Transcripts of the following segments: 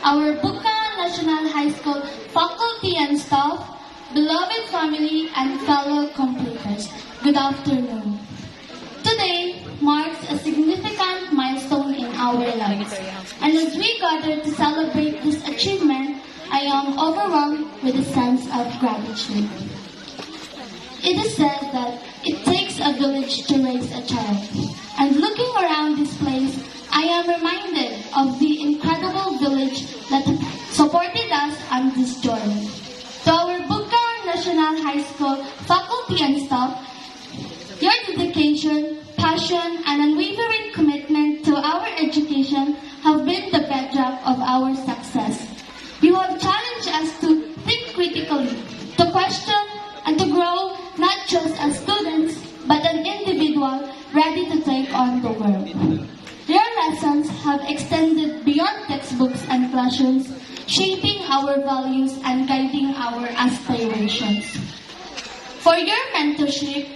our Bukang National High School faculty and staff, beloved family, and fellow completers. Good afternoon. Today marks a significant milestone in our lives, and as we gather to celebrate this achievement, I am overwhelmed with a sense of gratitude. It is said that it takes a village to raise a child, and looking around this place, I am reminded of the incredible village that supported us on this journey. To our Bukang National High School faculty and staff, your dedication, passion, and unwavering commitment to our education have been the bedrock of our success. You have challenged us to think critically, to question, and to grow not just as students, but an individual ready to take on the world. Your lessons have extended beyond textbooks and classrooms, shaping our values and guiding our aspirations. For your mentorship,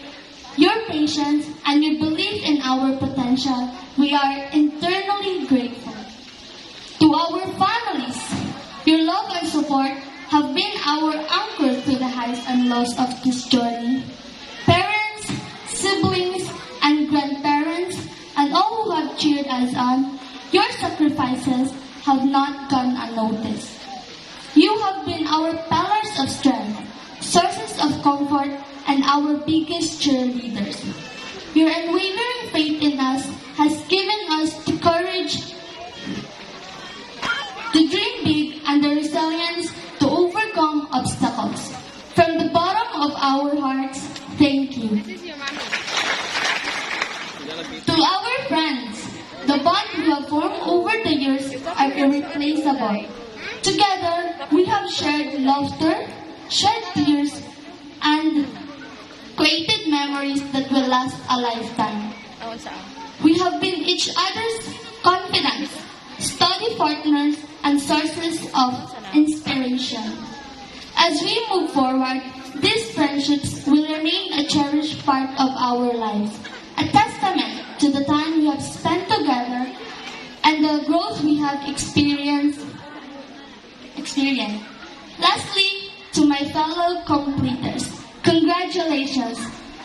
your patience, and your belief in our potential, we are eternally grateful. To our families, your love and support have been our anchor through the highs and lows of this journey. Parents, siblings, and grandparents, and all who have cheered us on, your sacrifices have not gone unnoticed. You have been our pillars of strength, sources of comfort, and our biggest cheerleaders. Your unwavering faith in us has given us the courage to dream big and the resilience to overcome obstacles. From the bottom of our hearts, thank you. To our friends, the bond we have formed over the years are irreplaceable. Together, we have shared laughter, shed tears, and created memories that will last a lifetime. We have been each other's confidants, study partners, and sources of inspiration. As we move forward, these friendships will remain a cherished part of our lives, a testament to the time we have spent together and the growth we have experienced. Lastly, to my fellow completers, congratulations!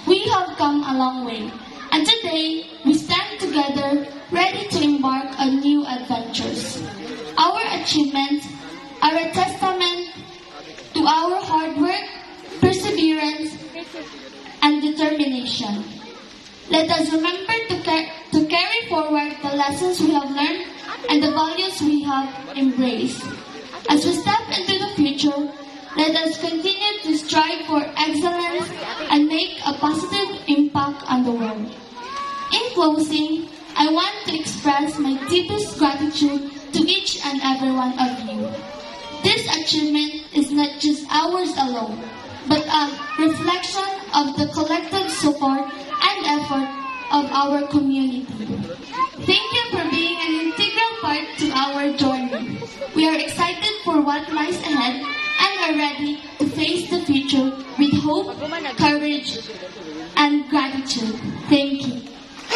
We have come a long way, and today we stand together ready to embark on new adventures. Our achievements are a testament to our hard work, perseverance, and determination. Let us remember to carry forward the lessons we have learned and the values we have embraced. As we step into the future, let us continue to strive for excellence and make a positive impact on the world. In closing, I want to express my deepest gratitude to each and every one of you. This achievement is not just ours alone, but a reflection of the collective support and effort of our community. Thank you for being an integral part to our journey. We are excited for what lies ahead and are ready to face the future with hope, courage, and gratitude. Thank you.